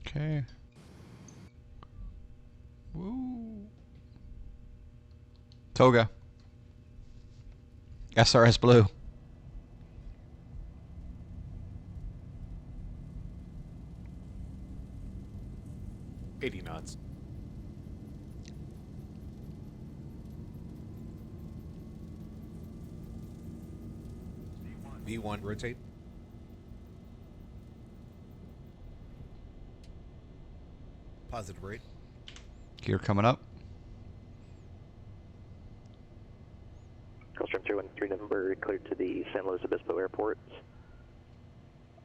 Okay. Woo. Toga. SRS Blue. $80 knots. V1 rotate. Positive rate. Gear coming up. Gulfstream 313 November cleared to the San Luis Obispo airports.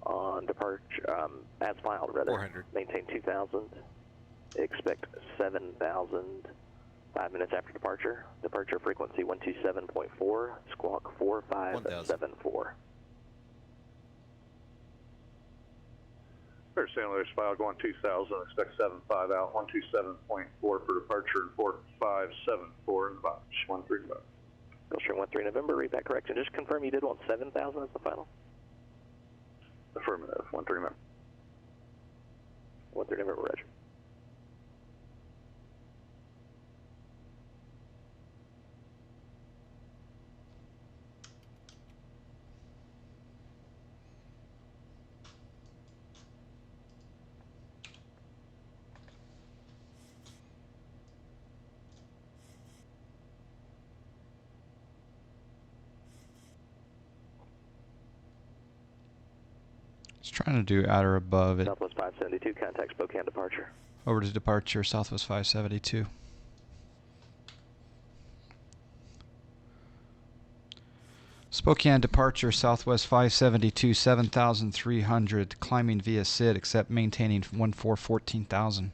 On departure, as filed rather, 400. Maintain 2,000. Expect 7,000 5 minutes after departure. Departure frequency 127.4, squawk 4574. First San Luis file going 2,000, expect 75 out, 127.4 for departure and 4574 in the box, 13 box. Gulfstream 13 November, read that correction. Just confirm you did want 7,000 as the final. Affirmative, 13 November. 13 November, roger. It's trying to do at or above it. Southwest 572, contact Spokane departure. Over to departure, Southwest 572. Spokane departure, Southwest 572, 7,300. Climbing via SID, except maintaining 14,000.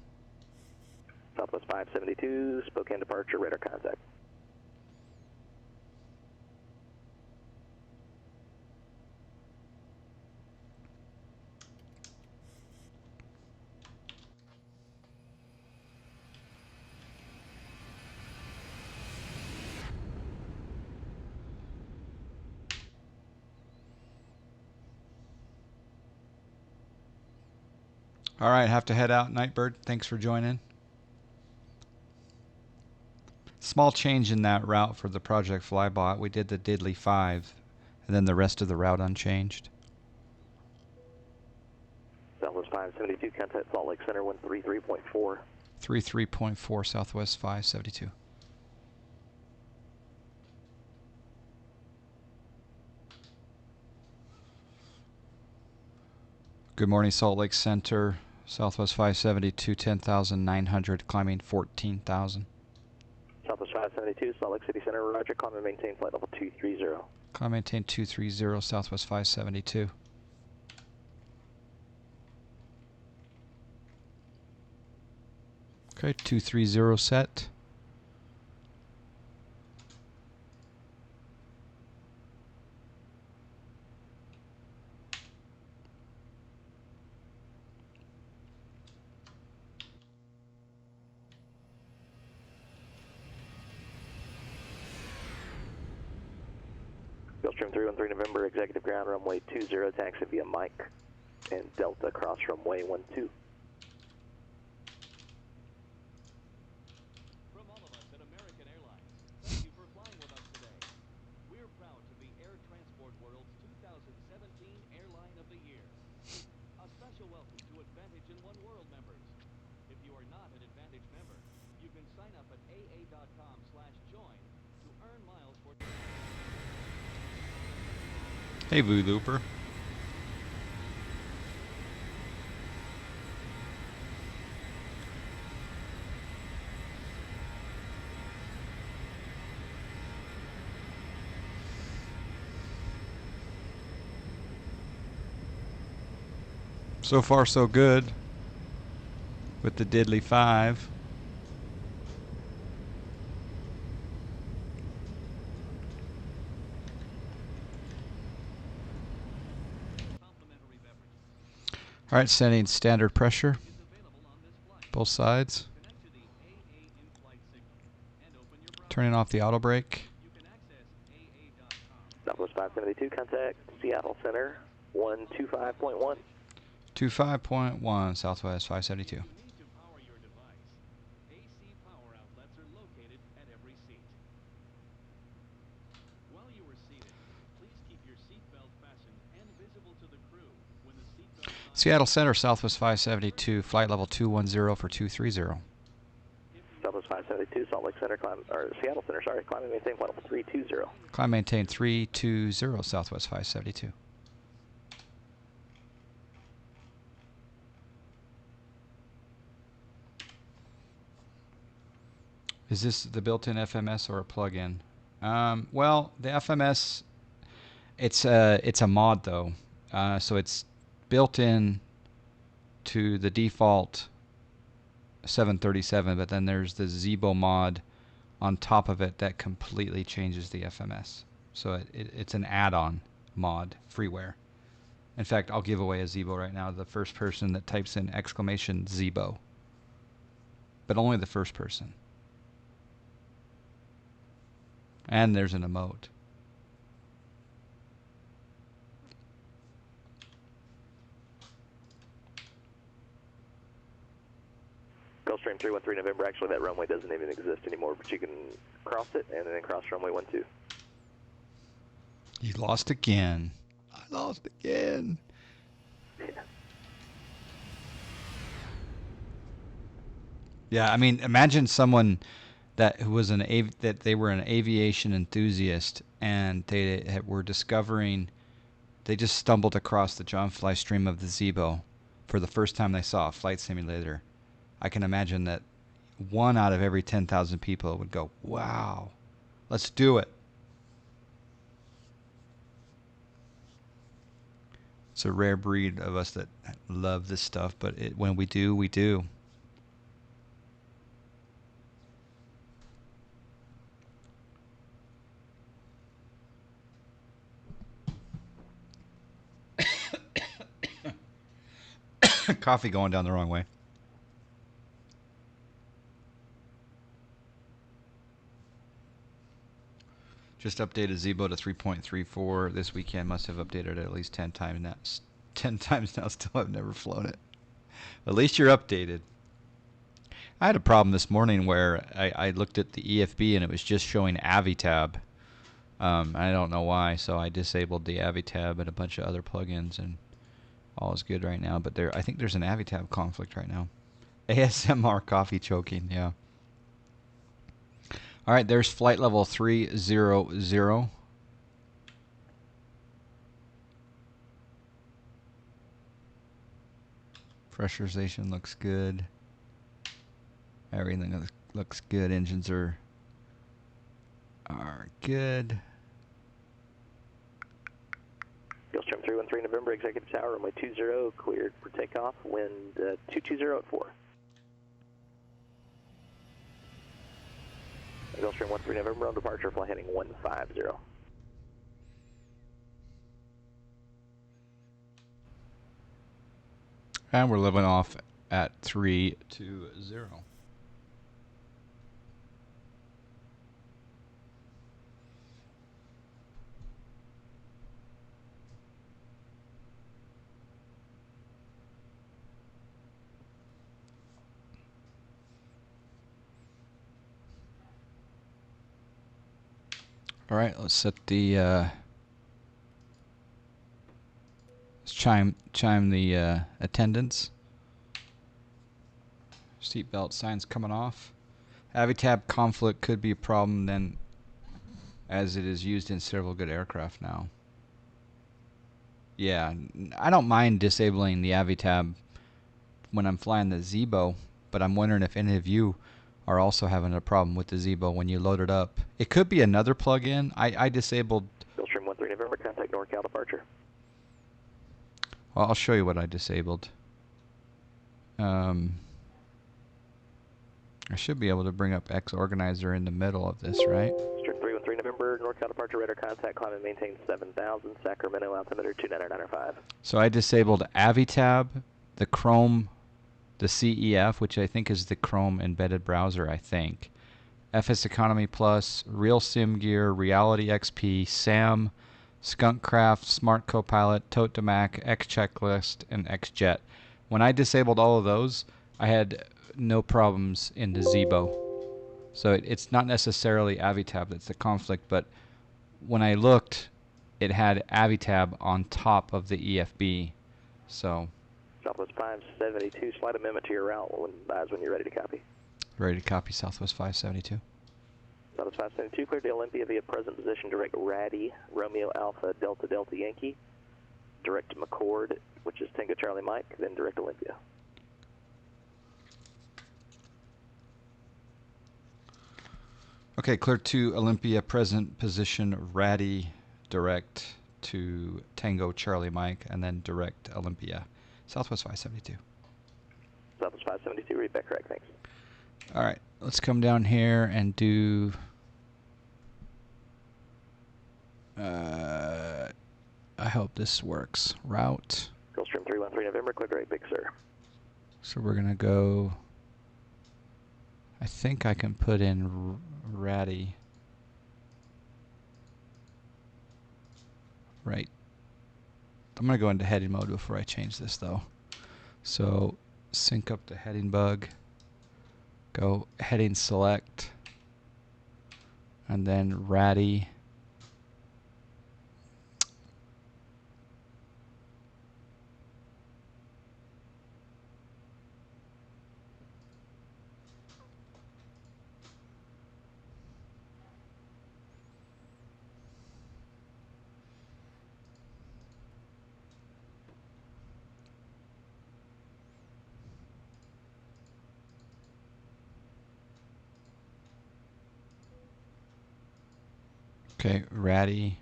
Southwest 572, Spokane departure, radar contact. All right, have to head out. Nightbird, thanks for joining. Small change in that route for the Project Flybot. We did the Diddley 5, and then the rest of the route unchanged. Southwest 572, contact Salt Lake Center 133.4. 33.4 Southwest 572. Good morning, Salt Lake Center. Southwest 572, 10,900, climbing 14,000. Southwest 572, Salt Lake City Center, roger, climb and maintain flight level 230. Climb maintain 230, Southwest 572. Okay, 230 set. Gulfstream 313 November, executive ground runway 20, taxi via Mike and Delta cross runway 12. From all of us at American Airlines, thank you for flying with us today. We're proud to be Air Transport World's 2017 Airline of the Year. A special welcome to Advantage and One World members. If you are not an Advantage member, you can sign up at aa.com/join to earn miles for... Hey, Voo Looper. So far, so good with the Diddley 5. All right, setting standard pressure, both sides. Turning off the auto brake. Southwest 572, contact Seattle Center 125.1. 25.1 Southwest 572. You need to power your device. AC power outlets are located at every seat. While you are seated, please keep your seatbelt fastened and visible to the crew when the seatbelt sign. Seattle Center, Southwest 572, flight level 210 for 230. Southwest 572, Salt Lake Center, Seattle Center, sorry, climb and maintain flight level 320. Climb maintain 320, Southwest 572. Is this the built-in FMS or a plug-in? Well, the FMS, it's a mod though, so it's built in to the default 737, but then there's the Zibo mod on top of it that completely changes the FMS. So it's an add-on mod, freeware. In fact, I'll give away a Zibo right now. The first person that types in exclamation Zibo, but only the first person. And there's an emote. Gulfstream 313 November, actually that runway doesn't even exist anymore, but you can cross it and then cross runway 12. You lost again. I lost again. Yeah. Yeah, I mean, imagine someone who was that they were an aviation enthusiast and they were discovering, they just stumbled across the John Fly stream of the Zibo for the first time they saw a flight simulator. I can imagine that 1 out of every 10,000 people would go, wow, let's do it. It's a rare breed of us that love this stuff, but when we do, we do. Coffee going down the wrong way. Just updated Zibo to 3.34 this weekend. Must have updated it at least 10 times now. 10 times now. Still have never flown it. At least you're updated. I had a problem this morning where I looked at the EFB and it was just showing AviTab. I don't know why, so I disabled the AviTab and a bunch of other plugins, and all is good right now. But I think there's an AviTab conflict right now. ASMR coffee choking, yeah. All right, there's flight level 300. Pressurization looks good. Everything looks good. Engines are good. Gulfstream 313 November, Executive Tower, runway 20, cleared for takeoff, wind 220 at 4. Gulfstream 13 November, on departure, fly heading 150. And we're living off at 320. All right, let's set the let's chime the attendants. Seatbelt signs coming off. AviTab conflict could be a problem then, as it is used in several good aircraft now. Yeah, I don't mind disabling the AviTab when I'm flying the Zibo, but I'm wondering if any of you are also having a problem with the Zibo when you load it up. It could be another plug-in. I disabled... Gulfstream 13 November, contact NorCal departure. Well, I'll show you what I disabled. I should be able to bring up X Organizer in the middle of this, right? Gulfstream 313 November, NorCal departure, radar contact, climb and maintain 7,000, Sacramento, altimeter 29995. So I disabled AviTab, the Chrome, the CEF, which I think is the Chrome embedded browser, I think. FS Economy Plus, Real Sim Gear, Reality XP, SAM, Skunkcraft, Smart Copilot, Tote to Mac, X Checklist, and XJet. When I disabled all of those, I had no problems in the Zibo. So it's not necessarily Avitab that's the conflict, but when I looked, it had Avitab on top of the EFB. So Southwest 572, slight amendment to your route when you're ready to copy. ready to copy Southwest 572. Southwest 572, clear to Olympia via present position, direct Ratty, Romeo Alpha, Delta Delta Yankee, direct McCord, which is Tango Charlie Mike, then direct Olympia. Okay, clear to Olympia, present position, Ratty, direct to Tango Charlie Mike, and then direct Olympia. Southwest 572. Southwest 572, read back correct, thanks. All right, let's come down here and do... I hope this works. Route. Gulfstream 313 November, clear direct, big sir. So we're going to go... I think I can put in Ratty. Right. I'm going to go into heading mode before I change this, though. So sync up the heading bug. Go heading select. And then Ratty. Okay, Ratty,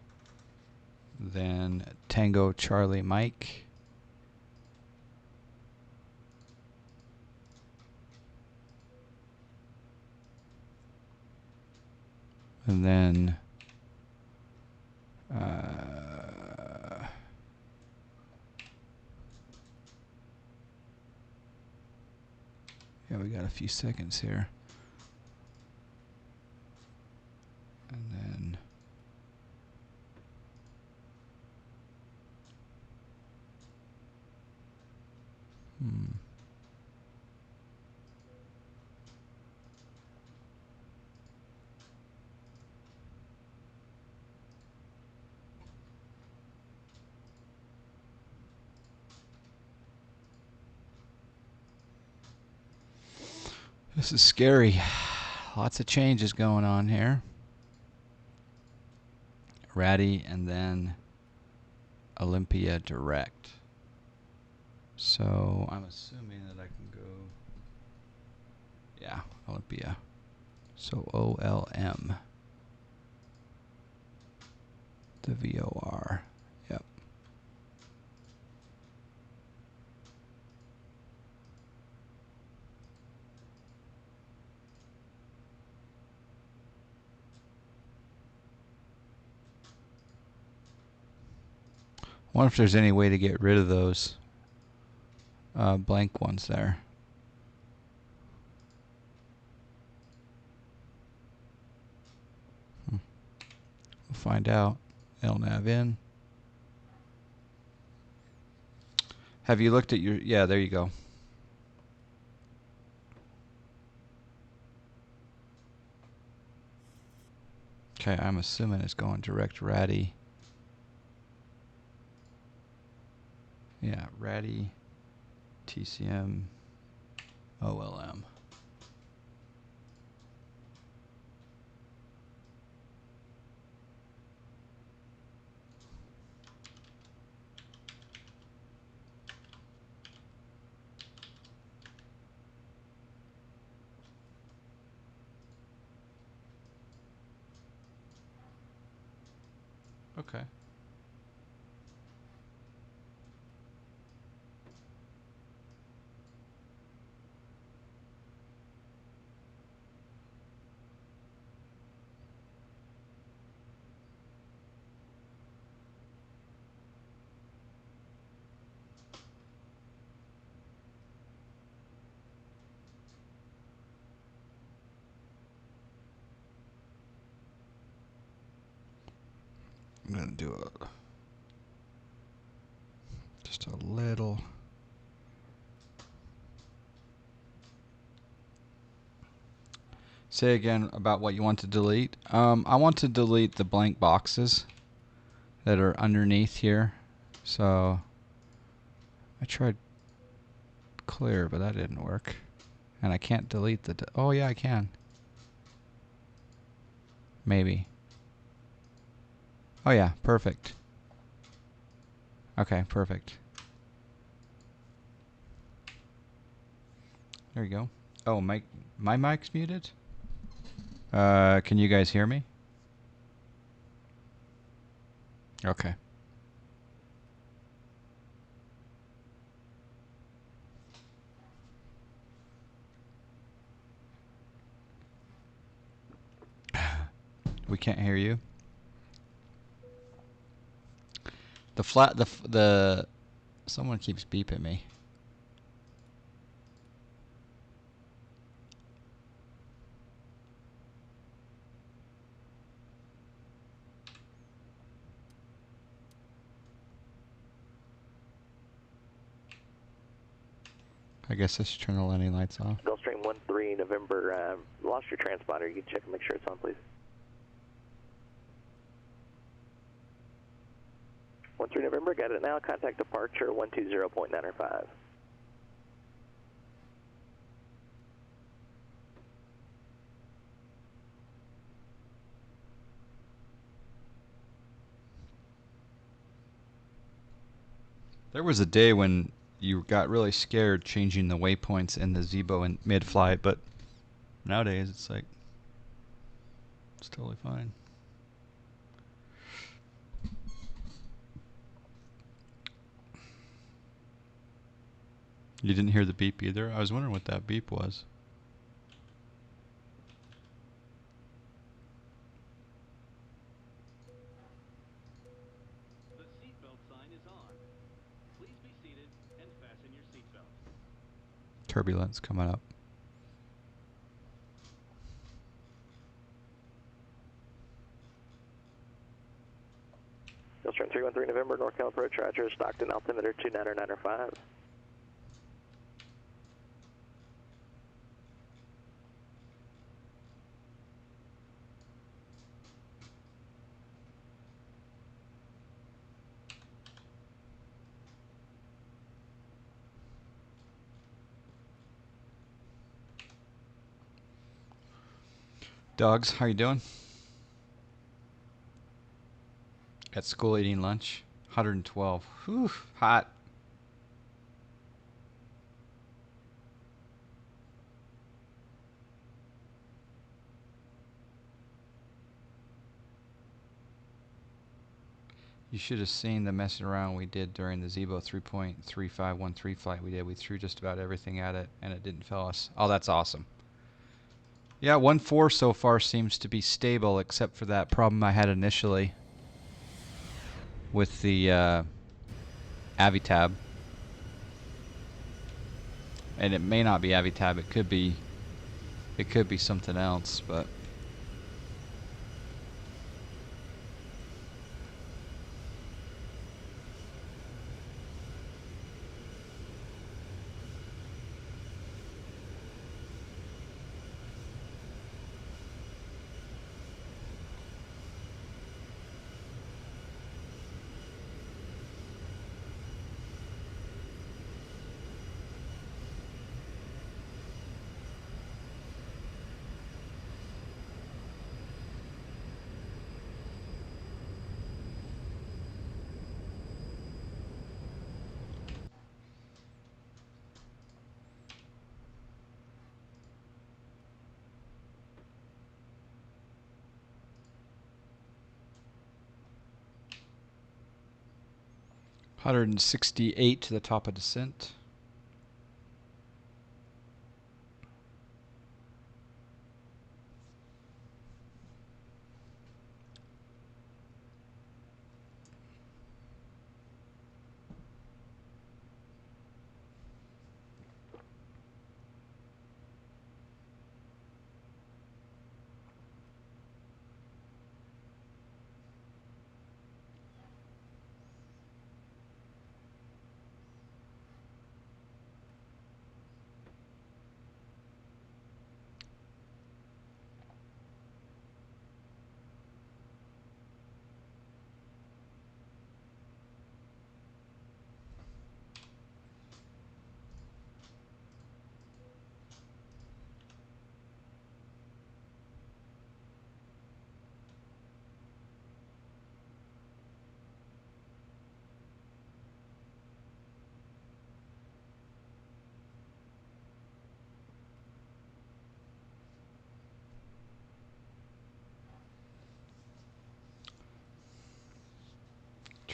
then Tango Charlie Mike, and then yeah, we got a few seconds here, and then this is scary. Lots of changes going on here. Ratty and then Olympia direct. So I'm assuming that I can go, yeah, Olympia. So OLM, the VOR, yep. I wonder if there's any way to get rid of those blank ones there. We'll find out. LNAV in. Have you looked at your... Yeah, there you go. Okay, I'm assuming it's going direct Ratty. Yeah, Ratty, TCM, OLM. Okay. I'm gonna do just a little. Say again about what you want to delete. I want to delete the blank boxes that are underneath here. So I tried clear, but that didn't work. And I can't delete the... oh, yeah, I can. Maybe. Oh, yeah, perfect. Okay, perfect. There you go. Oh, my mic's muted? Can you guys hear me? Okay. We can't hear you. Someone keeps beeping me. I guess I should turn the landing lights off. Gulfstream 13 November, lost your transponder. You can check and make sure it's on, please. 13 November, got it now. Contact departure 120.905. There was a day when you got really scared changing the waypoints in the Zibo in mid-flight, but nowadays it's like it's totally fine. You didn't hear the beep either? I was wondering what that beep was. The seatbelt sign is on. Please be seated and fasten your seatbelt. Turbulence coming up. Gulfstream 313 November, NorCal approach, Roger, Stockton, altimeter 29905. Dogs, how you doing? At school eating lunch. 112. Whew, hot. You should have seen the messing around we did during the Zibo 3.3513 flight we did. We threw just about everything at it, and it didn't fail us. Oh, that's awesome. Yeah, 1.4 so far seems to be stable, except for that problem I had initially with the Avitab. And it may not be Avitab. It could be something else, but... ...168 to the top of descent.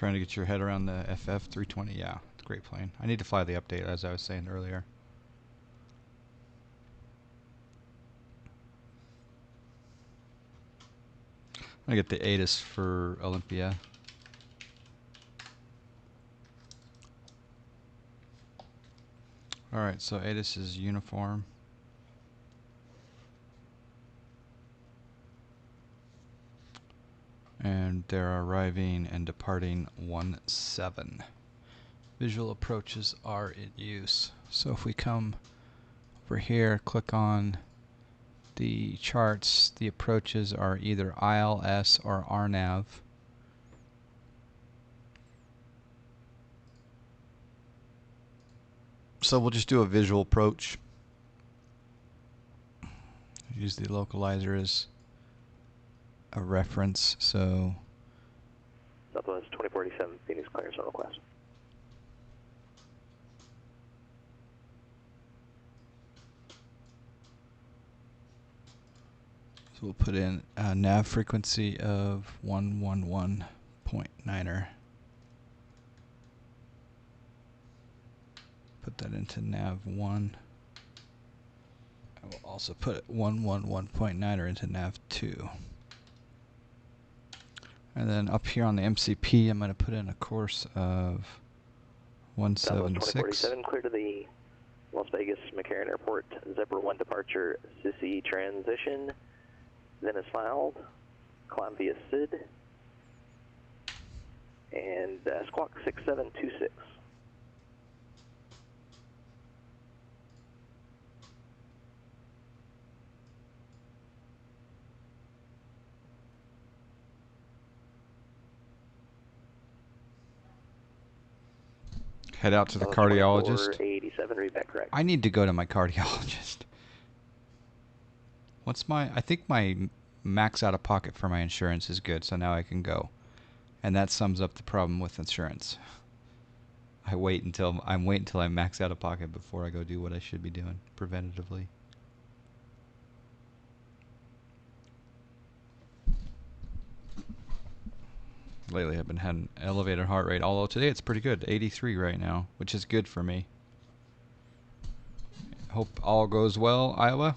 Trying to get your head around the FF 320. Yeah, it's a great plane. I need to fly the update, as I was saying earlier. I'm going to get the ATIS for Olympia. Alright, so ATIS is uniform. And they're arriving and departing 1-7. Visual approaches are in use. So if we come over here, click on the charts, the approaches are either ILS or RNAV. So we'll just do a visual approach. Use the localizer as a reference. So Southwest 2047, Phoenix clearance on request. we'll put in a nav frequency of 111.9er. Put that into nav 1. I will also put 111.9er into nav 2. And then up here on the MCP, I'm going to put in a course of 176. 2047, clear to the Las Vegas McCarran Airport Zebra 1 departure, Sissy transition. Then is filed. Climb via SID. And squawk 6726. Head out to the Southwest cardiologist. 2487, read back correct. I need to go to my cardiologist. What's my... I think my max out of pocket for my insurance is good, so now I can go. And that sums up the problem with insurance. I'm wait until I max out of pocket before I go do what I should be doing preventatively. Lately I've been having an elevated heart rate, although today it's pretty good, 83 right now, which is good for me. Hope all goes well, Iowa.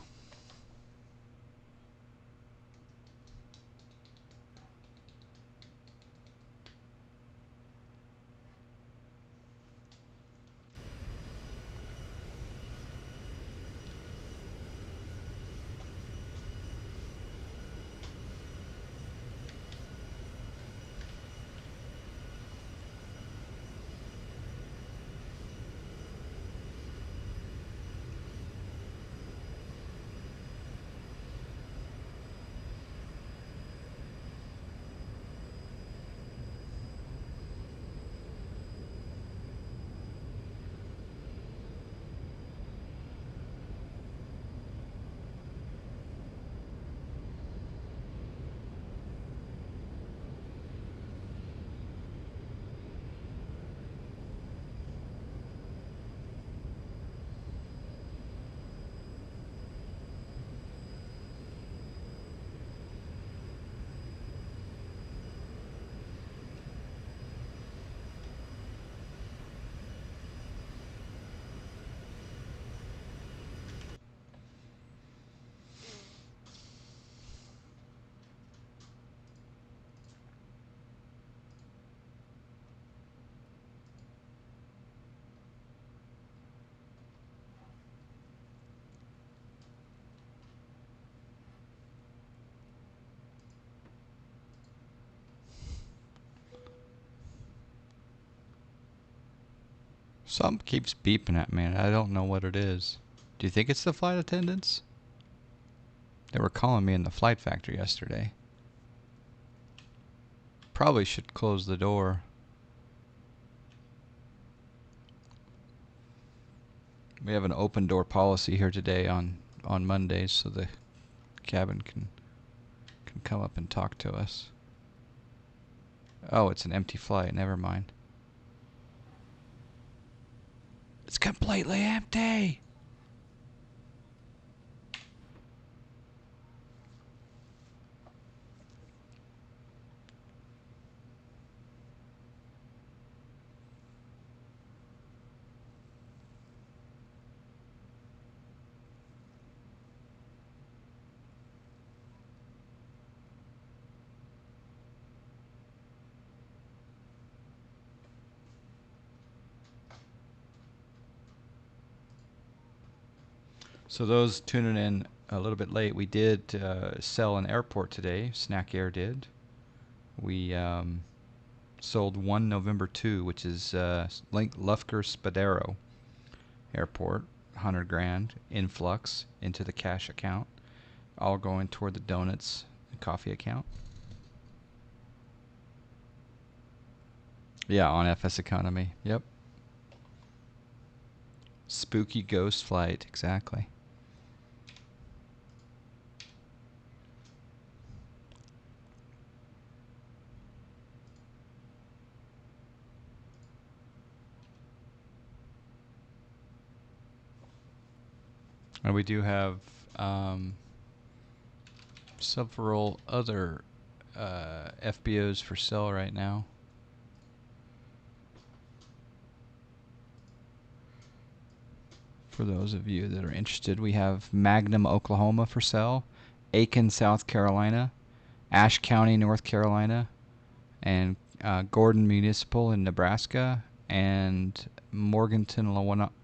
Something keeps beeping at me, and I don't know what it is. Do you think it's the flight attendants? They were calling me in the flight factory yesterday. Probably should close the door. We have an open door policy here today on Mondays, so the cabin can come up and talk to us. Oh, it's an empty flight. Never mind. It's completely empty. So those tuning in a little bit late, we did sell an airport today. Snack Air did. We sold one November 2, which is Lufker Spadero Airport, 100 grand influx into the cash account, all going toward the donuts and coffee account. Yeah, on FS Economy. Yep. Spooky ghost flight, exactly. And we do have several other FBOs for sale right now. For those of you that are interested, we have Magnum, Oklahoma for sale, Aiken, South Carolina, Ashe County, North Carolina, and Gordon Municipal in Nebraska, and Morganton, Lenore,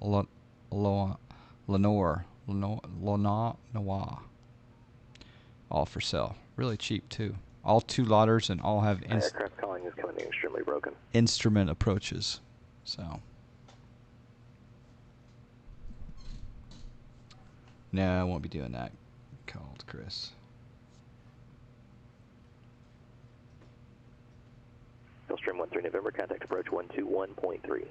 all for sale. Really cheap too. All two lotters and all have Aircraft calling is coming in extremely broken. instrument approaches. So no, I won't be doing that. Called Chris. Gulfstream 13 November, contact approach 121.3.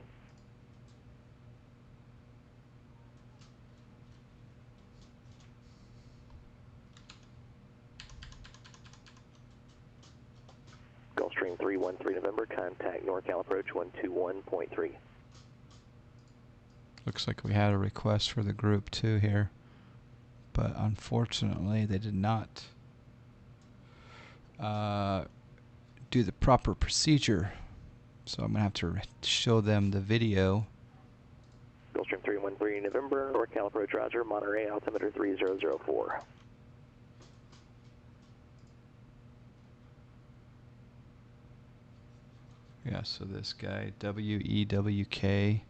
Gulfstream 313 November, contact NorCal approach 121.3. Looks like we had a request for the group 2 here, but unfortunately they did not do the proper procedure. So I'm going to have to show them the video. Gulfstream 313 November, NorCal approach Roger, Monterey altimeter 3004. Yeah, so this guy, WEWK,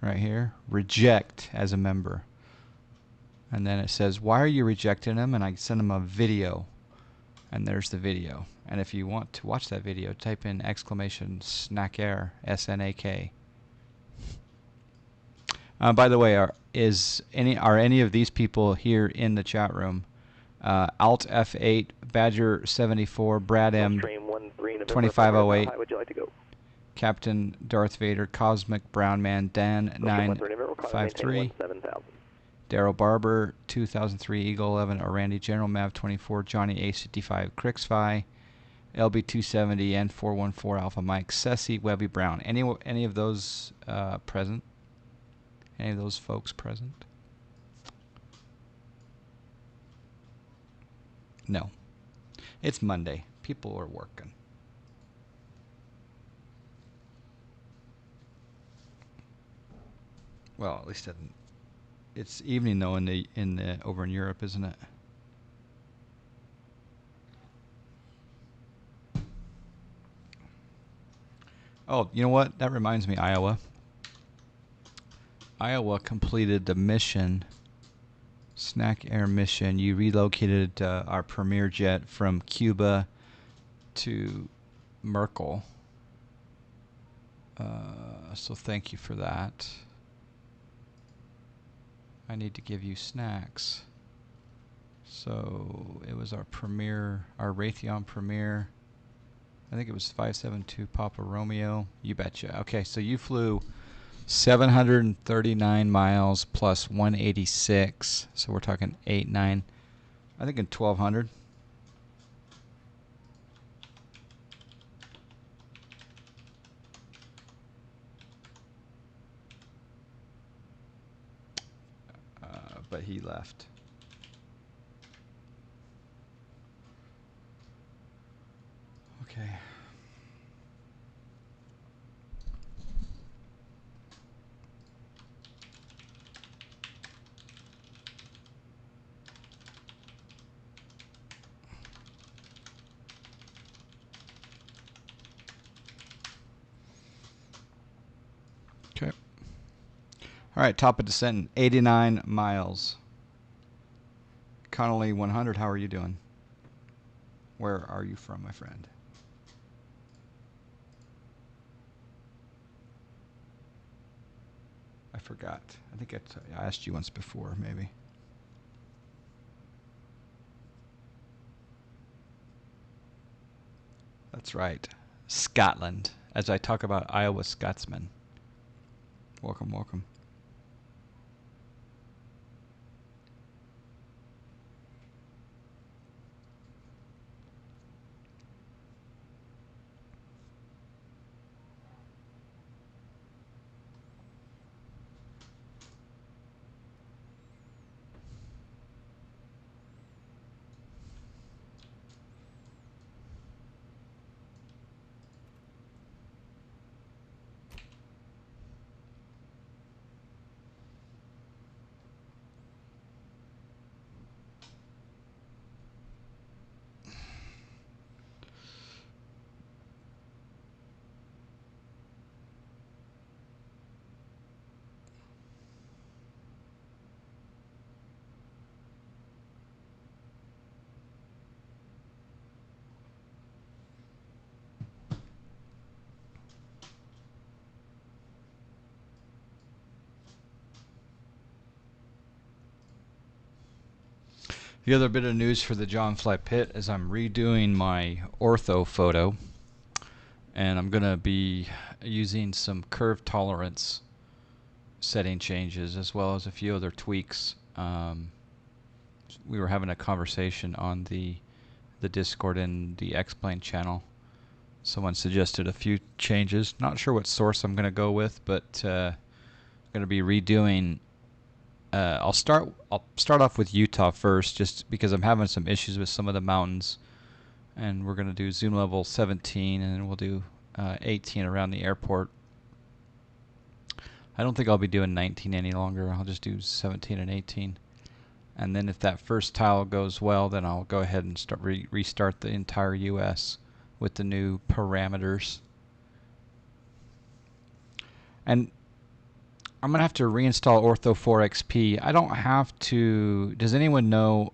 right here, reject as a member. And then it says, why are you rejecting him? And I send him a video. And there's the video. And if you want to watch that video, type in exclamation snack air, SNAK. By the way, are any of these people here in the chat room? Alt F8, Badger 74, Brad M, Gulfstream 13 November, 2508, how would you like to go? Captain Darth Vader, Cosmic Brown Man, Dan Gulfstream 13 November, call and 953, maintain 17,000. Daryl Barber, 2003 Eagle 11, Randy General Mav 24, Johnny Ace 55, Crixfy, LB 270, and 414 Alpha Mike, Ceci, Webby Brown. Any of those present? Any of those folks present? No. It's Monday. People are working. Well, at least it's evening though in the over in Europe, isn't it? Oh, you know what? That reminds me, Iowa. Iowa completed the mission, Snack Air mission. You relocated our Premier jet from Cuba to Merkel. So thank you for that. I need to give you snacks. So it was our Premier, our Raytheon Premier. I think it was 572 Papa Romeo. You betcha. Okay, so you flew 739 miles plus 186. So we're talking 8, 9. I think in 1200. But he left. Okay. Okay. All right, top of descent, 89 miles. Connolly 100, how are you doing? Where are you from, my friend? I forgot. I think I asked you once before, maybe. That's right. Scotland, as I talk about Iowa Scotsmen. Welcome, welcome. The other bit of news for the John Fly Pit is I'm redoing my ortho photo, and I'm going to be using some curve tolerance setting changes as well as a few other tweaks. We were having a conversation on the Discord and the X-Plane channel. Someone suggested a few changes. Not sure what source I'm going to go with, but I'm going to be redoing. I'll start off with Utah first, just because I'm having some issues with some of the mountains, and we're going to do zoom level 17, and then we'll do 18 around the airport. I don't think I'll be doing 19 any longer. I'll just do 17 and 18, and then if that first tile goes well, then I'll go ahead and restart the entire U.S. with the new parameters. And I'm going to have to reinstall Ortho 4XP. I don't have to... Does anyone know...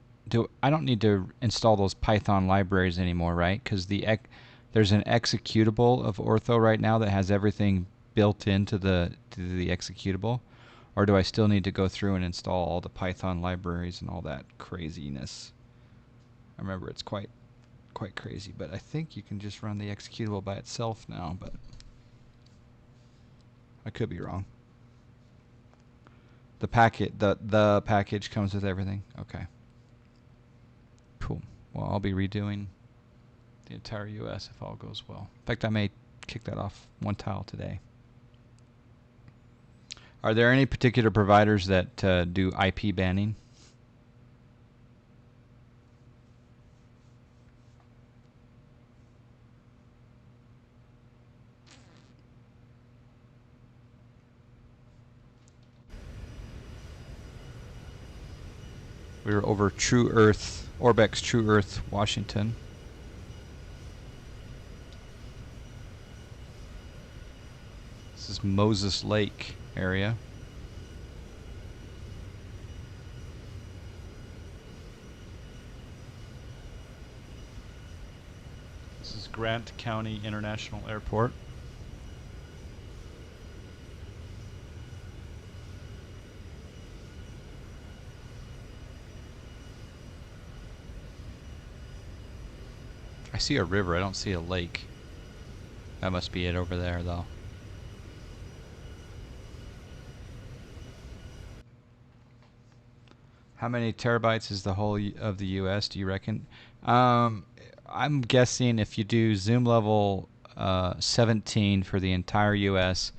I don't need to install those Python libraries anymore, right? Because there's an executable of Ortho right now that has everything built into the executable. Or do I still need to go through and install all the Python libraries and all that craziness? I remember it's quite crazy, but I think you can just run the executable by itself now, but I could be wrong. The package comes with everything. Okay. Cool. Well, I'll be redoing the entire US if all goes well. In fact, I may kick that off one tile today. Are there any particular providers that do IP banning? We were over True Earth, Orbex True Earth, Washington. This is Moses Lake area. This is Grant County International Airport. I see a river, I don't see a lake. That must be it over there, though. How many terabytes is the whole of the US, do you reckon? I'm guessing if you do zoom level 17 for the entire US,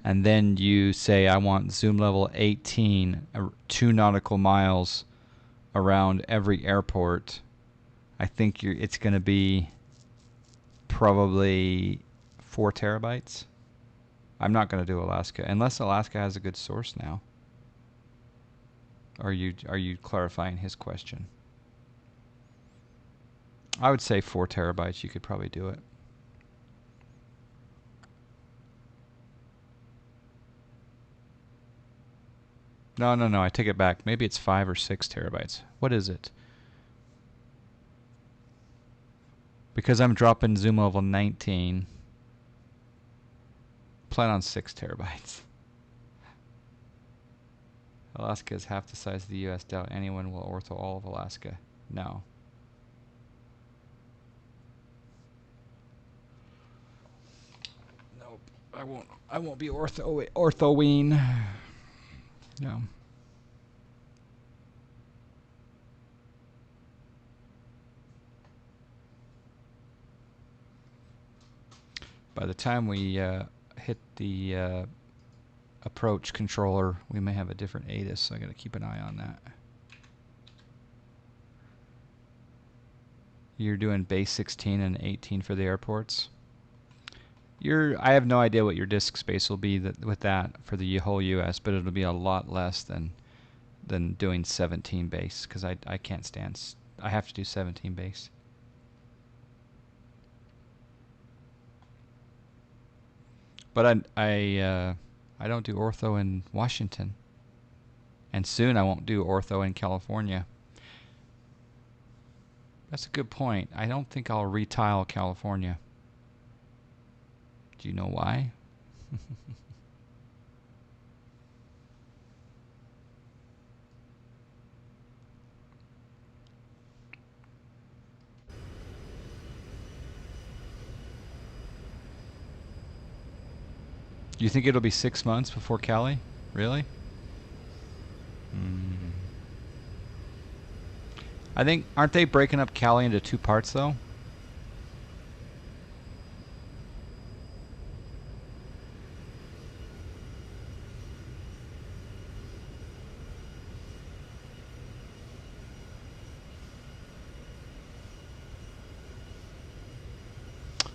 and then you say I want zoom level 18, 2 nautical miles around every airport, I think it's going to be probably 4 terabytes. I'm not going to do Alaska, unless Alaska has a good source now. Are you clarifying his question? I would say 4 terabytes. You could probably do it. No, I take it back. Maybe it's 5 or 6 terabytes. What is it? Because I'm dropping zoom level 19. Plan on 6 terabytes. Alaska is half the size of the U.S. Doubt anyone will ortho all of Alaska. No. Nope. I won't be orthowing. No. By the time we hit the approach controller, we may have a different ATIS, so I got to keep an eye on that. You're doing base 16 and 18 for the airports. I have no idea what your disk space will be with that for the whole U.S., but it'll be a lot less than doing 17 base, because I can't stand. I have to do 17 base. But I don't do ortho in Washington, and soon I won't do ortho in California. That's a good point. I don't think I'll retile California. Do you know why? Do you think it'll be 6 months before Cali? Really? I think, aren't they breaking up Cali into 2 parts though?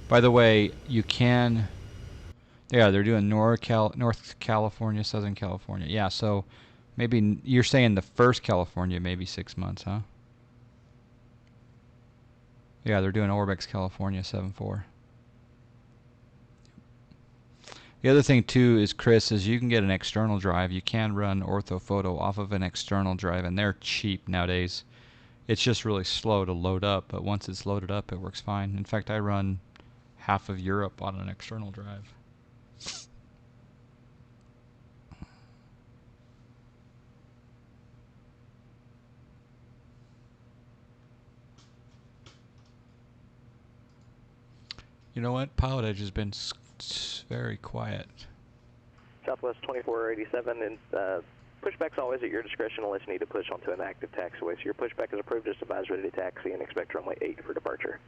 By the way, you can. Yeah, they're doing North California, Southern California. Yeah, so maybe you're saying the first California, maybe 6 months, huh? Yeah, they're doing Orbex California 7.4. The other thing too is, Chris, is you can get an external drive. You can run orthophoto off of an external drive, and they're cheap nowadays. It's just really slow to load up, but once it's loaded up, it works fine. In fact, I run half of Europe on an external drive. You know what? Pilotedge has been very quiet. Southwest 2487, and pushback's always at your discretion unless you need to push onto an active taxiway. So your pushback is approved, just advise ready to taxi and expect runway 8 for departure.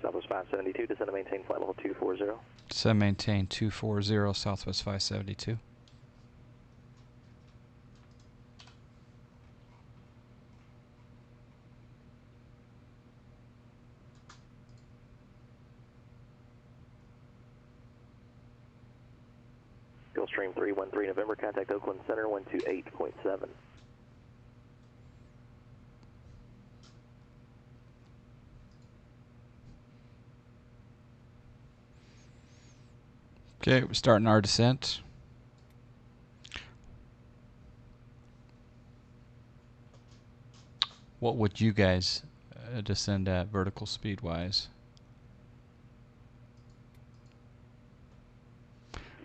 Southwest 572, descend and maintain flight level 240. Descend maintain 240, Southwest 572. Gulfstream 313 November, contact Oakland Center 128.7. Okay, we're starting our descent. What would you guys descend at vertical speed wise?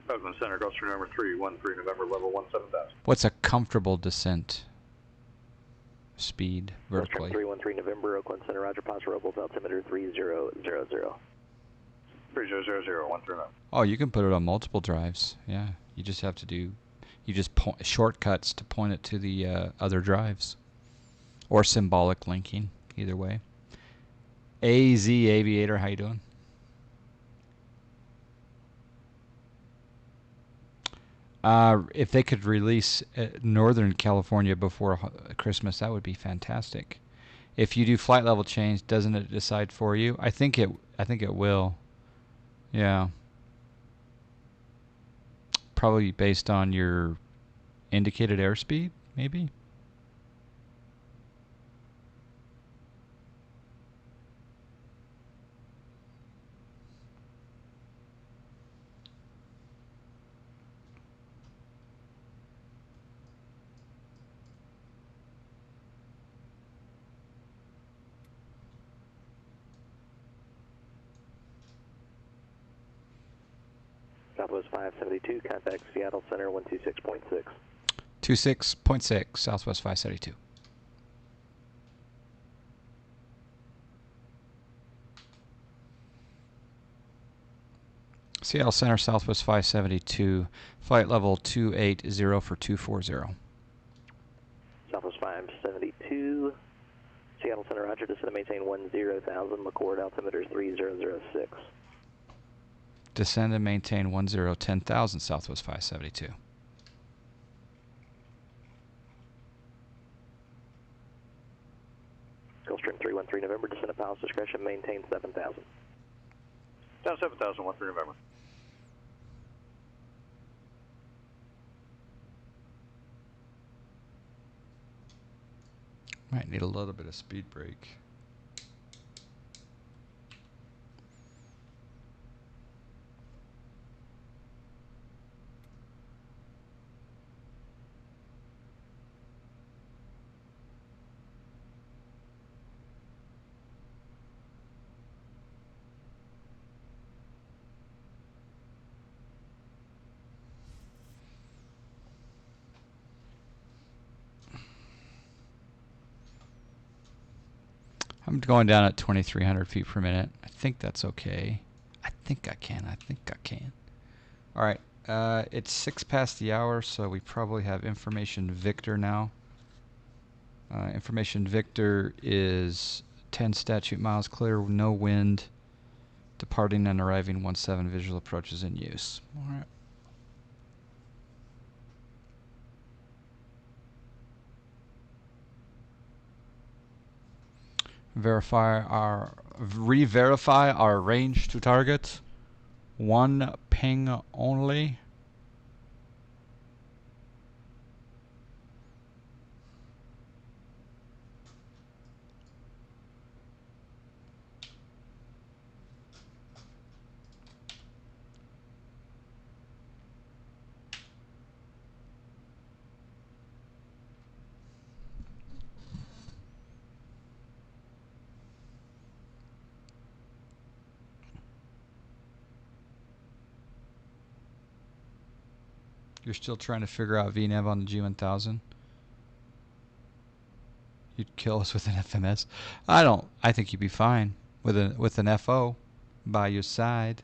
Oakland Center, Gulfstream number 313 November, level 17,000. What's a comfortable descent speed vertically? Gulfstream 313 November, Oakland Center, Roger, positive robles, altimeter 3000. 3000139. Oh, you can put it on multiple drives. Yeah, you just have to do, shortcuts to point it to the other drives, or symbolic linking. Either way. AZ Aviator, how you doing? If they could release Northern California before Christmas, that would be fantastic. If you do flight level change, doesn't it decide for you? I think it will. Yeah. Probably based on your indicated airspeed, maybe. Southwest 572, contact Seattle Center 126.6. 26.6, Southwest 572. Seattle Center, Southwest 572, flight level 280 for 240. Southwest 572, Seattle Center, roger, descend and maintain 10,000, McCord, altimeter 3006. Descend and maintain 10,000, Southwest 572. Gulfstream 313 November, descend at pilot's discretion, maintain 7,000. Down 7,000, 13 November. Might need a little bit of speed brake. I'm going down at 2,300 feet per minute. I think that's okay. I think I can. All right. It's 6 past the hour, so we probably have Information Victor now. Information Victor is 10 statute miles clear, no wind, departing and arriving 17 visual approaches in use. All right. Re-verify our range to target. 1 ping only. You're still trying to figure out VNAV on the G1000? You'd kill us with an FMS? I think you'd be fine with an FO by your side.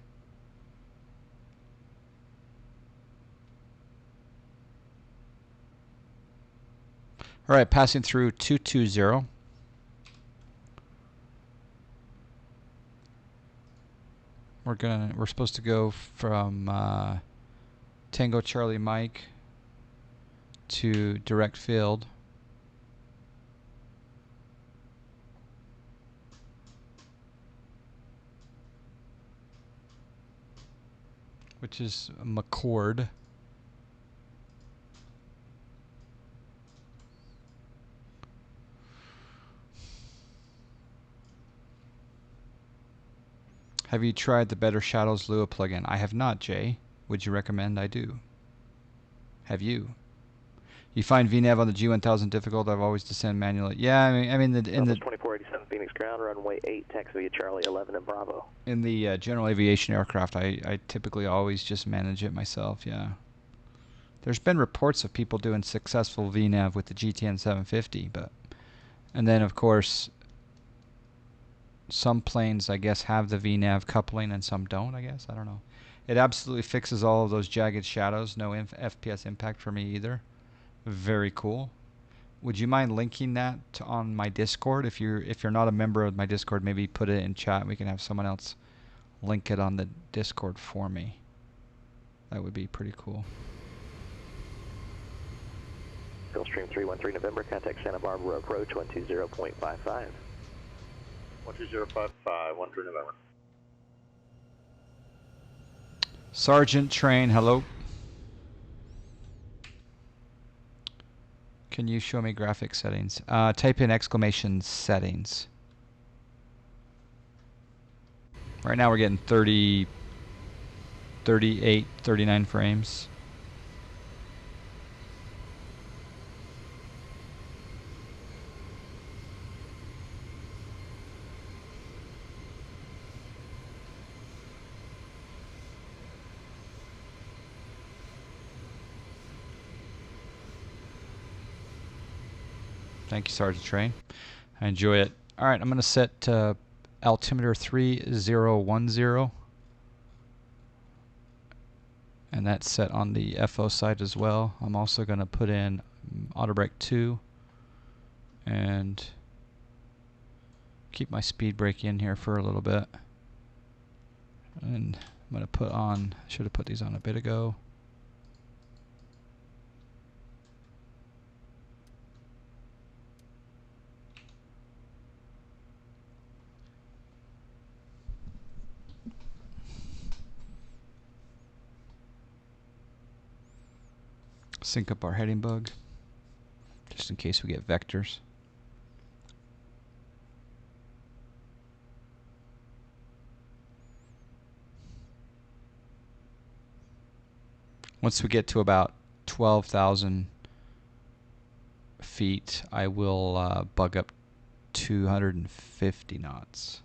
All right, passing through 220. We're supposed to go from Tango Charlie Mike to direct field. Which is McCord. Have you tried the Better Shadows Lua plugin? I have not, Jay. Would you recommend I do? Have you? You find VNAV on the G1000 difficult? I've always descend manually. Yeah, I mean in the 2487 Phoenix ground, runway 8, taxi via Charlie 11 and Bravo. In the general aviation aircraft, I typically always just manage it myself. Yeah. There's been reports of people doing successful VNAV with the GTN 750, and then of course some planes I guess have the VNAV coupling and some don't. I guess I don't know. It absolutely fixes all of those jagged shadows. No FPS impact for me either. Very cool. Would you mind linking that on my Discord? If you're not a member of my Discord, maybe put it in chat and we can have someone else link it on the Discord for me. That would be pretty cool. Gulfstream 313 November, contact Santa Barbara approach 120.55. 12055, 13 November. Sergeant Train, hello. Can you show me graphic settings? Type in exclamation settings. Right now we're getting 30, 38, 39 frames. Thank you, Sergeant Train. I enjoy it. All right, I'm going to set altimeter 3010. And that's set on the FO side as well. I'm also going to put in auto brake 2 and keep my speed brake in here for a little bit. And I'm going to put on, should have put these on a bit ago. Sync up our heading bug, just in case we get vectors. Once we get to about 12,000 feet, I will bug up 250 knots.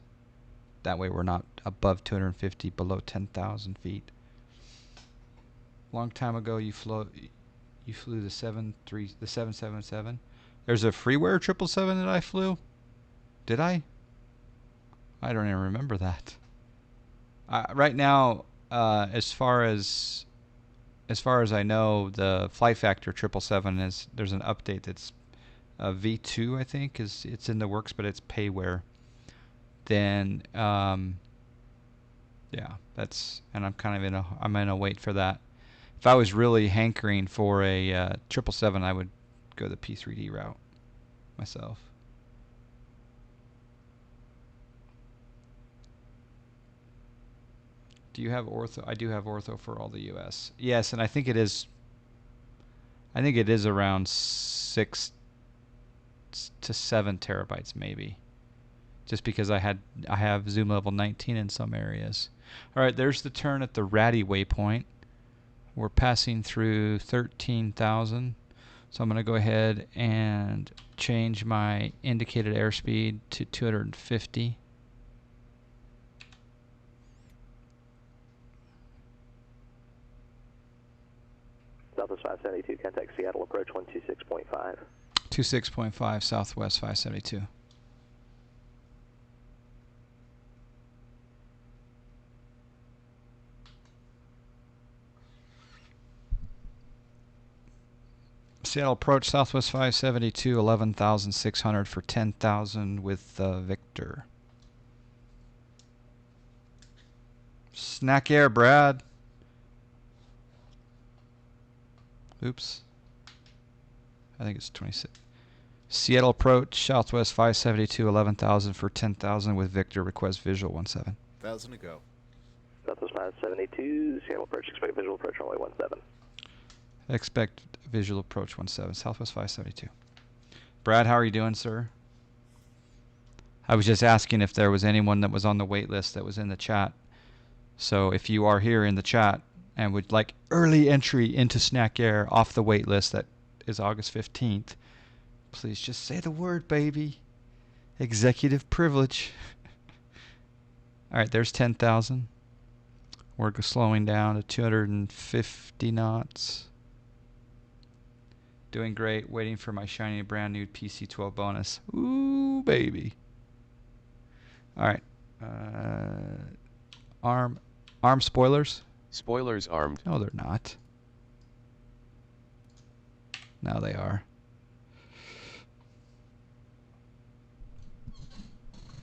That way we're not above 250, below 10,000 feet. Long time ago, you flew the 777. There's a freeware 777 that I flew. Did I? I don't even remember that. Right now, as far as I know, the Flight Factor 777 is, there's an update that's V2, I think, it's in the works, but it's payware. Then yeah, that's, and I'm kind of I'm in a wait for that. If I was really hankering for a 777, I would go the P3D route myself. Do you have ortho? I do have ortho for all the US. Yes, and I think it is around 6 to 7 terabytes maybe. Just because I have zoom level 19 in some areas. All right, there's the turn at the Ratty waypoint. We're passing through 13,000. So I'm going to go ahead and change my indicated airspeed to 250. Southwest 572, contact Seattle approach 126.5. 26.5 Southwest 572. Seattle approach Southwest 572, 11,600 for 10,000 with Victor. Snack air, Brad. Oops. I think it's 26. Seattle approach Southwest 572, 11,000 for 10,000 with Victor. Request visual 17. 1,000 to go. Southwest 572, Seattle approach, expect visual approach runway 17. Expect visual approach 17, Southwest 572. Brad, how are you doing, sir? I was just asking if there was anyone that was on the wait list that was in the chat. So if you are here in the chat and would like early entry into Snack Air off the wait list that is August 15th, please just say the word, baby. Executive privilege. All right, there's 10,000. We're slowing down to 250 knots. Doing great. Waiting for my shiny brand new PC-12 bonus. Ooh, baby. All right. Arm spoilers. Spoilers armed. No, they're not. Now they are.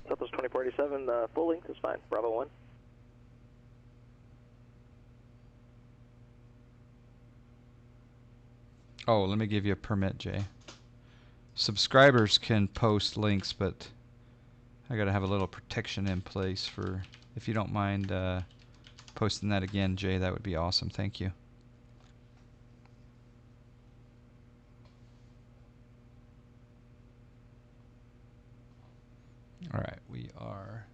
Southwest 2487, full length is fine. Bravo 1. Oh, let me give you a permit, Jay. Subscribers can post links, but I got to have a little protection in place for, if you don't mind posting that again, Jay, that would be awesome. Thank you. All right, we are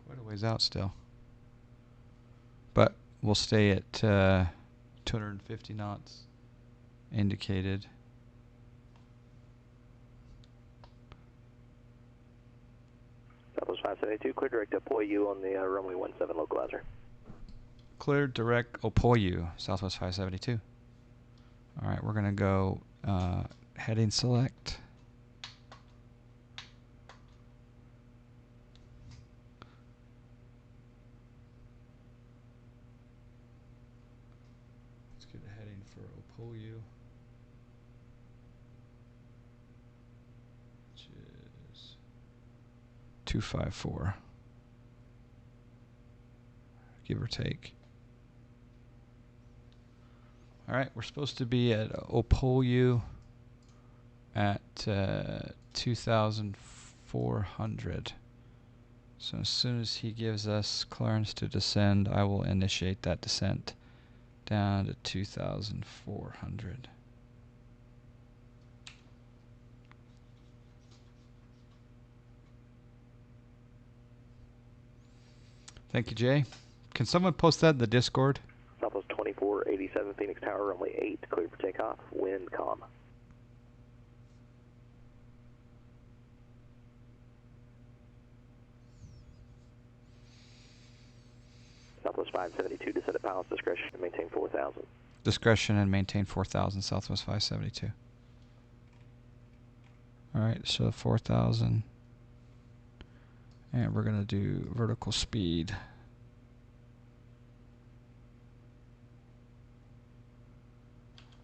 quite a ways out still, but we'll stay at 250 knots indicated. Southwest 572, clear direct deploy you on the runway 17 localizer. Cleared direct Opoyu, Southwest 572. All right, we're going to go heading select. Let's get a heading for Opoyu, which is 254, give or take. All right, we're supposed to be at Opoyu at 2,400. So as soon as he gives us clearance to descend, I will initiate that descent down to 2,400. Thank you, Jay. Can someone post that in the Discord? Southwest 2487 Phoenix Tower, runway 8, clear for takeoff, wind calm. Southwest 572, descend at pilot's discretion and maintain 4,000. Discretion and maintain 4,000, Southwest 572. All right, so 4,000. And we're going to do vertical speed.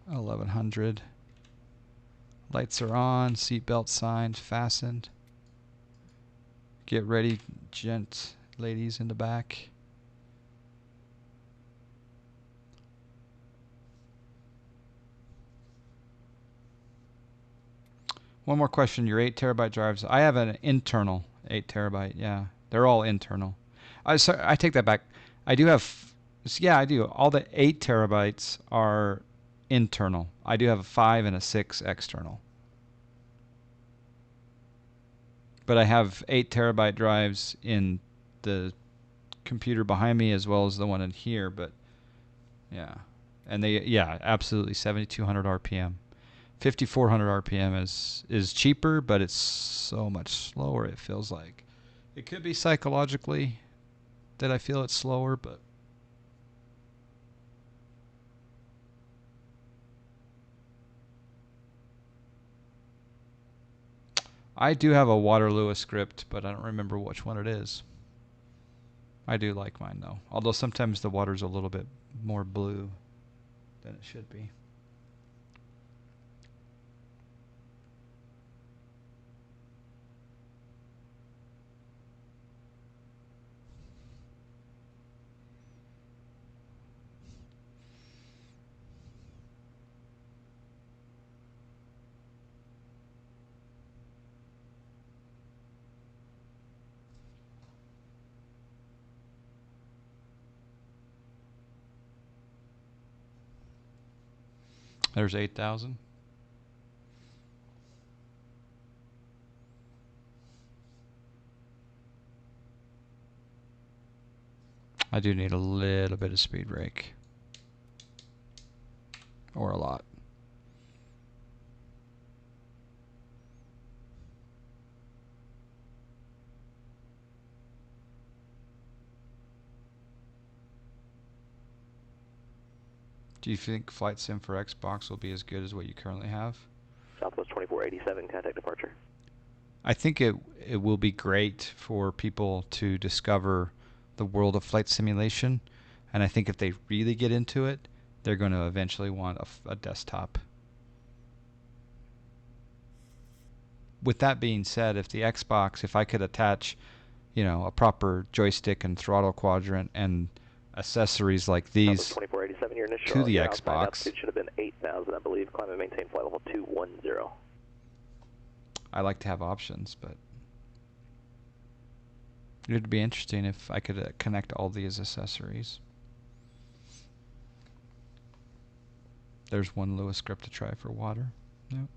$1,100. Lights are on, seatbelt signs fastened. Get ready, gents, ladies in the back. One more question. Your 8 terabyte drives. I have an internal 8 terabyte. Yeah, they're all internal. I take that back. I do have. Yeah, I do. All the 8 terabytes are internal. I do have a 5 and a 6 external. But I have 8 terabyte drives in the computer behind me as well as the one in here. But yeah, and absolutely 7,200 RPM. 5,400 RPM is cheaper, but it's so much slower. It feels like it could be psychologically that I feel it's slower, but I do have a Waterloo script, but I don't remember which one it is. I do like mine though, although sometimes the water's a little bit more blue than it should be. There's 8,000. I do need a little bit of speed brake. Or a lot. Do you think Flight Sim for Xbox will be as good as what you currently have? Southwest 2487, contact departure. I think it will be great for people to discover the world of flight simulation, and I think if they really get into it, they're going to eventually want a desktop. With that being said, if the Xbox, if I could attach, a proper joystick and throttle quadrant and accessories like these 2487, your initial to the your outside Xbox, altitude should have been 8,000, I believe. Climb and maintain flight level 210. I like to have options, but it would be interesting if I could connect all these accessories. There's one Lewis script to try for water. Nope.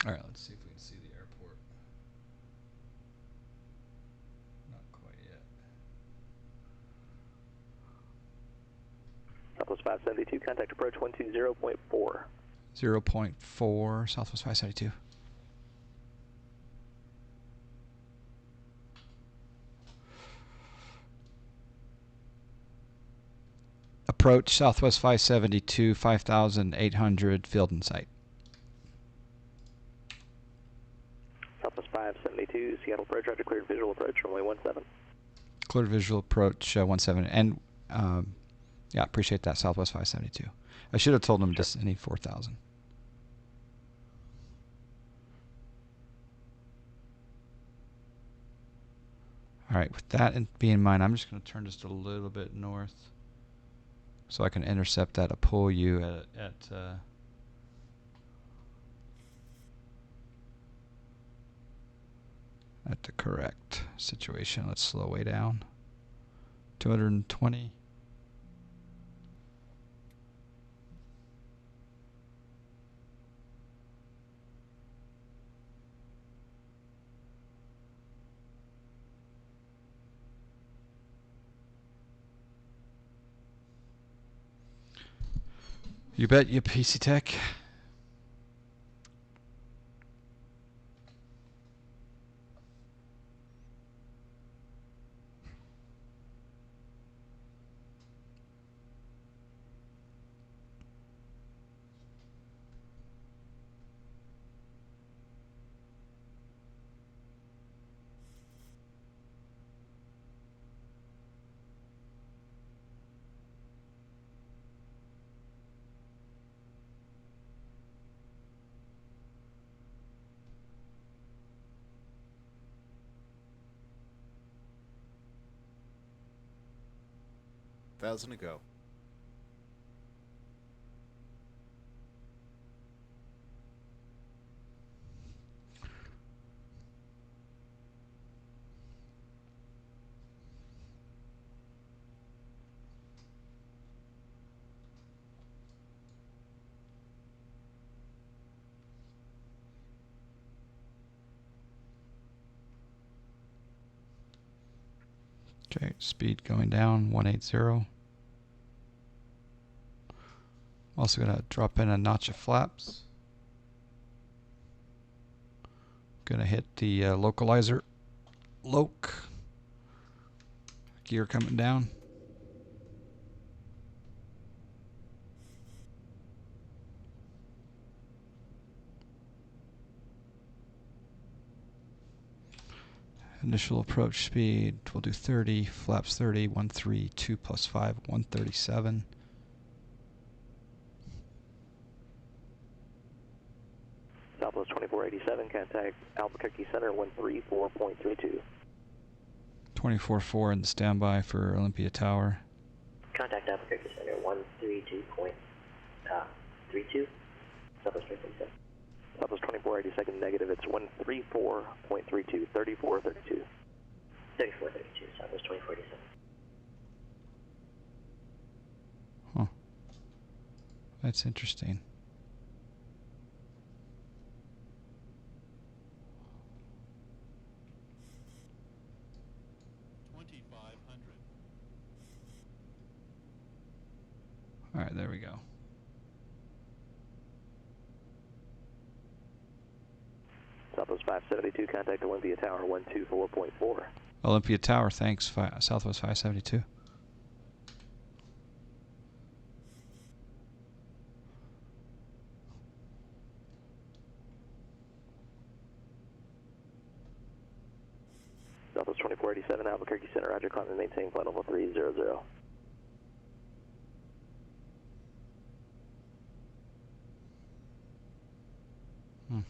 All right, let's see if we can see the airport. Not quite yet. Southwest 572, contact approach 120.4. 0.4, Southwest 572. approach, Southwest 572, 5,800, field in sight. Southwest 572, Seattle approach, roger, cleared visual approach, runway 17. Clear visual approach, 17. And, yeah, appreciate that, Southwest 572. I should have told him just I need 4,000. All right, with that being in mind, I'm just going to turn just a little bit north so I can intercept that pull you at the correct situation. Let's slow way down. 220. You bet, you PC Tech. Thousand to go. Okay, speed going down, 180. Also going to drop in a notch of flaps. Going to hit the localizer. Loc. Gear coming down. Initial approach speed, we'll do 30, flaps 30, 132 plus 5, 137. Southwest 2487, contact Albuquerque Center 134.32. 24-4 in the standby for Olympia Tower. Contact Albuquerque Center 132.32. Southwest 347. Southwest 2482, negative, it's 134.32, 3432. 3432, Southwest 2487. Huh. That's interesting. All right, there we go. Southwest 572, contact Olympia Tower 124.4. Olympia Tower, thanks. Southwest 572. Southwest 2487, Albuquerque Center, roger, climb and maintain flight level 300. Hmm.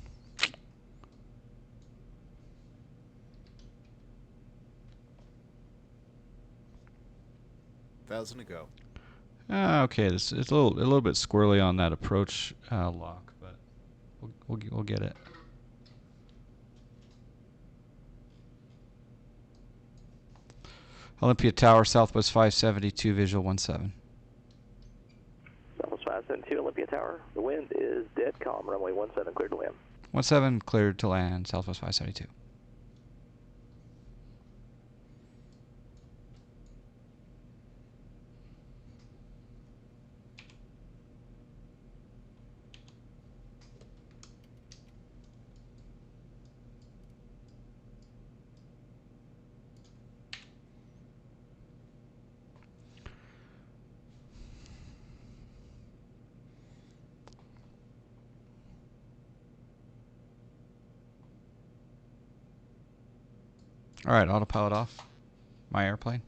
Thousand to go. Okay, it's a little bit squirrely on that approach lock, but we'll get it. Olympia Tower, Southwest 572, visual 17. Southwest 572, Olympia Tower, the wind is dead calm, runway 17, cleared to land. 17 cleared to land, Southwest 572. All right, autopilot off. My airplane.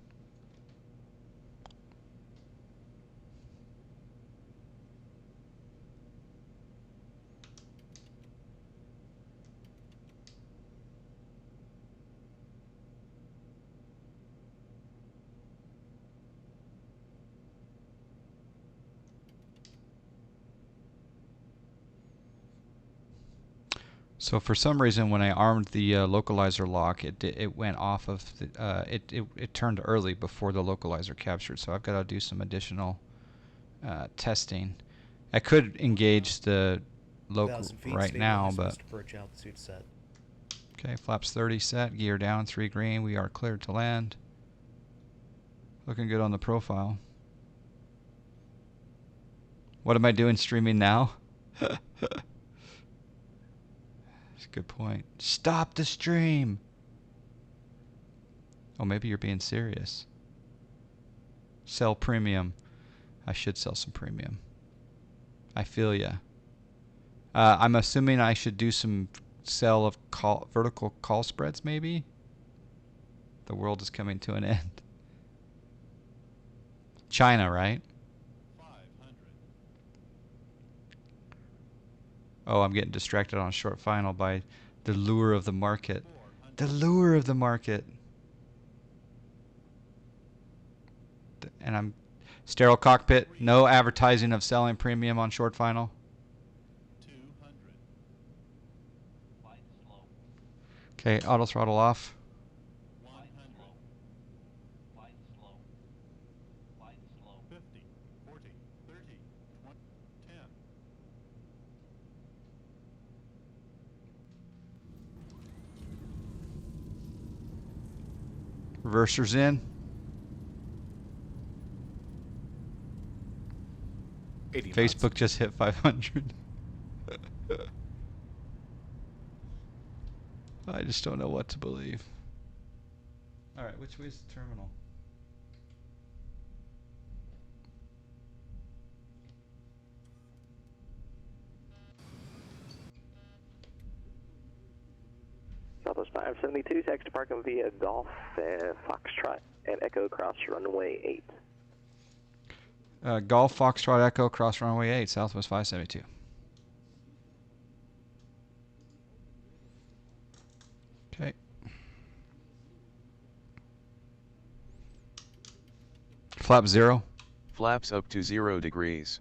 So for some reason, when I armed the localizer lock, it went off of the, it turned early before the localizer captured. So I've got to do some additional testing. I could engage the local 1,000 feet, right now, stabilize, but Mr. Perch, altitude set. okay. Flaps 30 set, gear down, 3 green. We are cleared to land. Looking good on the profile. What am I doing streaming now? That's a good point. Stop the stream. Oh, maybe you're being serious. Sell premium. I should sell some premium. I feel ya. I'm assuming I should do some sell of vertical call spreads, maybe? The world is coming to an end. China, right? 500. Oh, I'm getting distracted on short final by the lure of the market. The lure of the market. And I'm sterile cockpit. No advertising of selling premium on short final. 200. Flight slow. Okay, auto throttle off. 100. Flight slow. Flight slow. 50, 40, 30, 20, 10. Reversers in. 80 knots. Facebook just hit 500. I just don't know what to believe. All right, which way is the terminal? Southwest 572, taxi to parking via Golf, Foxtrot, and Echo Cross runway 8. Golf Foxtrot Echo cross runway 8, Southwest 572. Okay. Flap 0. Flaps up to 0 degrees.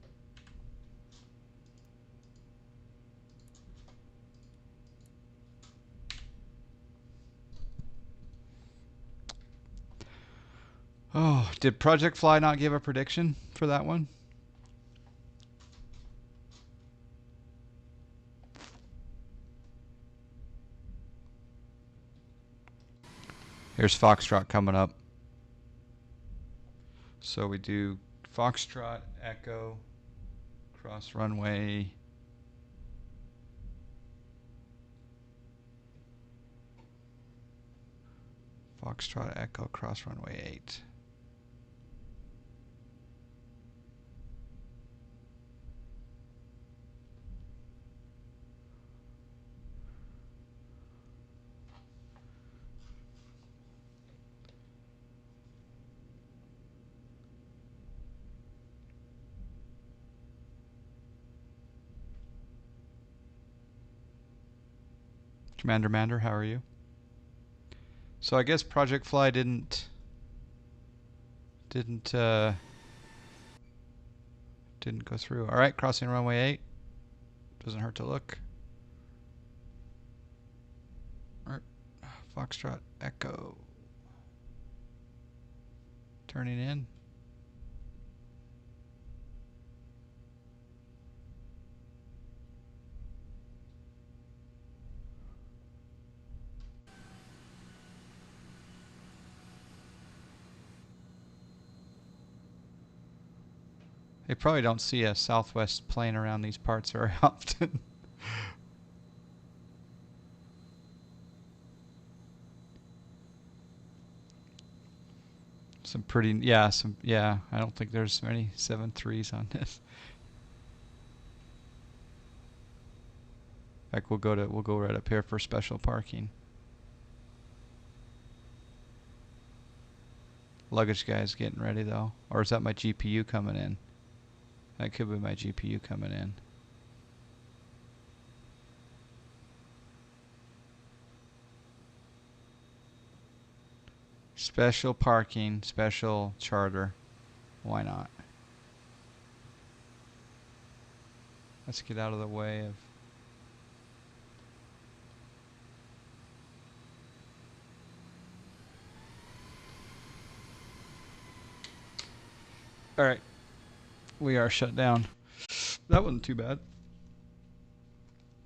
Oh, did Project Fly not give a prediction for that one? Here's Foxtrot coming up. So we do Foxtrot, Echo, cross runway. Foxtrot, Echo, cross runway 8. Commander Mander, how are you? So I guess Project Fly didn't go through. All right, crossing runway 8. Doesn't hurt to look. All right, Foxtrot Echo. Turning in. They probably don't see a Southwest plane around these parts very often. Yeah, I don't think there's many 7.3s on this. In fact, we'll go right up here for special parking. luggage guy's getting ready though. Or is that my GPU coming in? That could be my GPU coming in. Special parking, special charter. Why not? Let's get out of the way of... Alright. We are shut down. That wasn't too bad.